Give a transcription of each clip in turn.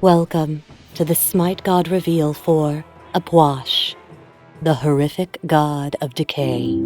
Welcome to the SMITE God reveal for Puch, the horrific god of decay.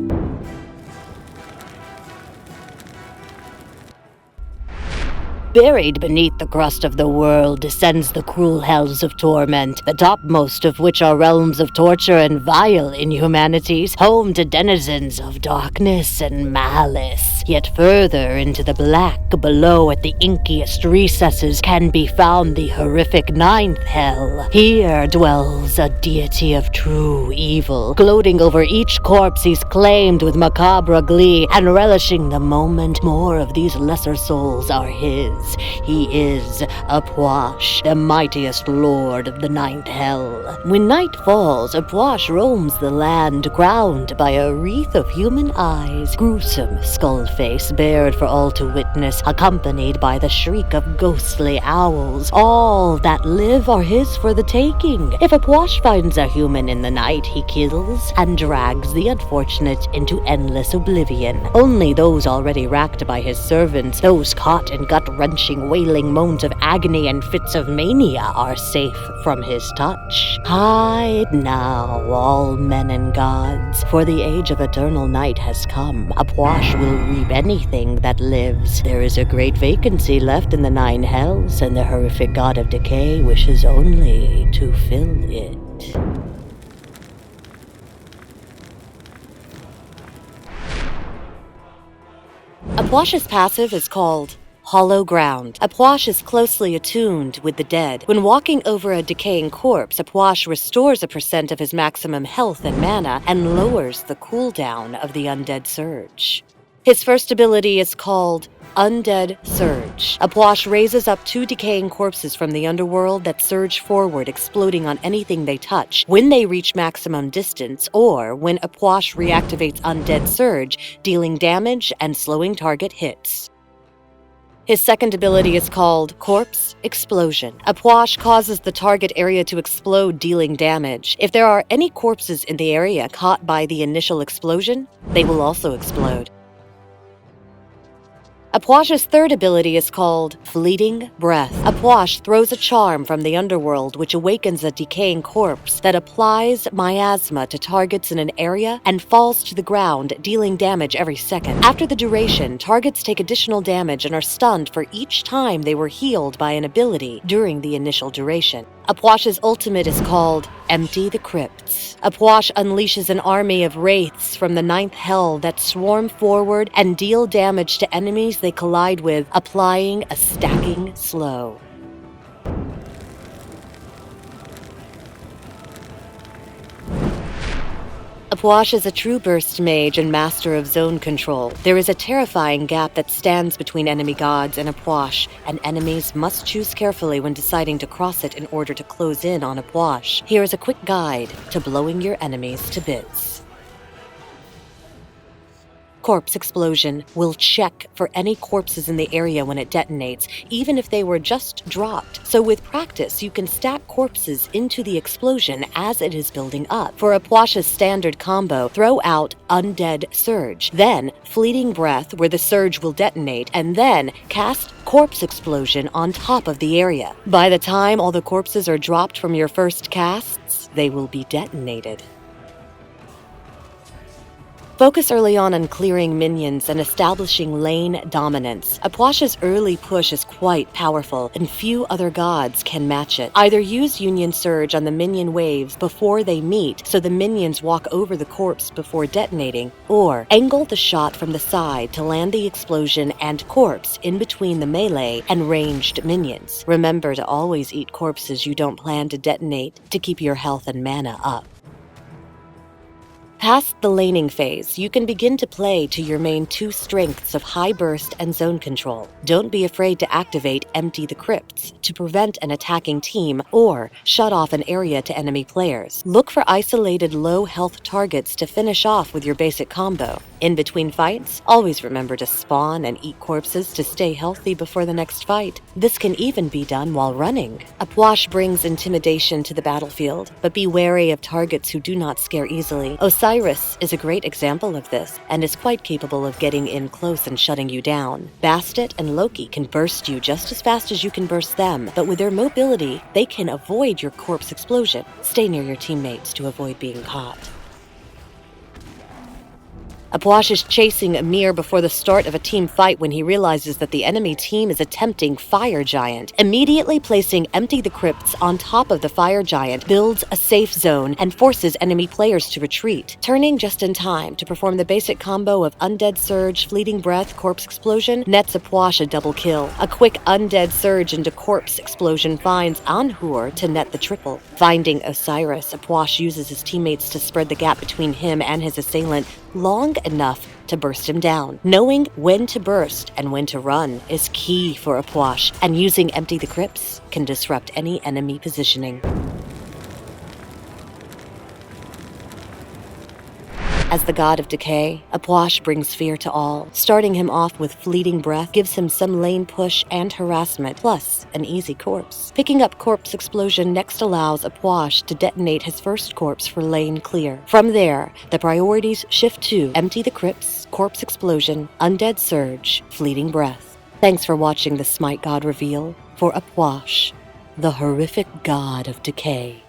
Buried beneath the crust of the world descends the cruel hells of torment, the topmost of which are realms of torture and vile inhumanities, home to denizens of darkness and malice. Yet further into the black below at the inkiest recesses can be found the horrific ninth hell. Here dwells a deity of true evil, gloating over each corpse he's claimed with macabre glee, and relishing the moment more of these lesser souls are his. He is Puch, the mightiest lord of the ninth hell. When night falls, Puch roams the land, crowned by a wreath of human eyes, gruesome skull face bared for all to witness, accompanied by the shriek of ghostly owls. All that live are his for the taking. If Puch finds a human in the night, he kills and drags the unfortunate into endless oblivion. Only those already racked by his servants, those caught in gut-wrenching wailing moans of agony and fits of mania, are safe from his touch. Hide now, all men and gods, for the age of eternal night has come. Puch will reap anything that lives. There is a great vacancy left in the nine hells, and the horrific god of decay wishes only to fill it. Puch's passive is called Hollow Ground. Puch is closely attuned with the dead. When walking over a decaying corpse, Puch restores a % of his maximum health and mana and lowers the cooldown of the Undead Surge. His first ability is called Undead Surge. Puch raises up 2 decaying corpses from the underworld that surge forward, exploding on anything they touch when they reach maximum distance, or when Puch reactivates Undead Surge, dealing damage and slowing target hits. His second ability is called Corpse Explosion. Puch causes the target area to explode, dealing damage. If there are any corpses in the area caught by the initial explosion, they will also explode. Puch's third ability is called Fleeting Breath. Puch throws a charm from the underworld which awakens a decaying corpse that applies miasma to targets in an area and falls to the ground, dealing damage every second. After the duration, targets take additional damage and are stunned for each time they were healed by an ability during the initial duration. Puch's ultimate is called Empty the Crypts. Puch unleashes an army of wraiths from the ninth hell that swarm forward and deal damage to enemies they collide with, applying a stacking slow. Puch is a true burst mage and master of zone control. There is a terrifying gap that stands between enemy gods and Puch, and enemies must choose carefully when deciding to cross it in order to close in on Puch. Here is a quick guide to blowing your enemies to bits. Corpse Explosion will check for any corpses in the area when it detonates, even if they were just dropped. So with practice, you can stack corpses into the explosion as it is building up. For Puch's standard combo, throw out Undead Surge, then Fleeting Breath where the surge will detonate, and then cast Corpse Explosion on top of the area. By the time all the corpses are dropped from your first casts, they will be detonated. Focus early on clearing minions and establishing lane dominance. Puch's early push is quite powerful, and few other gods can match it. Either use Union Surge on the minion waves before they meet so the minions walk over the corpse before detonating, or angle the shot from the side to land the explosion and corpse in between the melee and ranged minions. Remember to always eat corpses you don't plan to detonate to keep your health and mana up. Past the laning phase, you can begin to play to your main 2 strengths of high burst and zone control. Don't be afraid to activate Empty the Crypts to prevent an attacking team or shut off an area to enemy players. Look for isolated low health targets to finish off with your basic combo. In between fights, always remember to spawn and eat corpses to stay healthy before the next fight. This can even be done while running. A Puch brings intimidation to the battlefield, but be wary of targets who do not scare easily. Osiris is a great example of this, and is quite capable of getting in close and shutting you down. Bastet and Loki can burst you just as fast as you can burst them, but with their mobility, they can avoid your corpse explosion. Stay near your teammates to avoid being caught. A Puch is chasing Ymir before the start of a team fight when he realizes that the enemy team is attempting Fire Giant. Immediately placing Empty the Crypts on top of the Fire Giant builds a safe zone and forces enemy players to retreat, turning just in time to perform the basic combo of Undead Surge, Fleeting Breath, Corpse Explosion, nets a Puch a double kill. A quick Undead Surge into Corpse Explosion finds Anhur to net the triple. Finding Osiris, a Puch uses his teammates to spread the gap between him and his assailant long enough to burst him down. Knowing when to burst and when to run is key for a Puch, and using Empty the Crypts can disrupt any enemy positioning. As the god of Decay, a Puch brings fear to all. Starting him off with Fleeting Breath gives him some lane push and harassment, plus an easy corpse. Picking up Corpse Explosion next allows a Puch to detonate his first corpse for lane clear. From there, the priorities shift to Empty the Crypts, Corpse Explosion, Undead Surge, Fleeting Breath. Thanks for watching the SMITE God reveal for a Puch, the horrific god of Decay.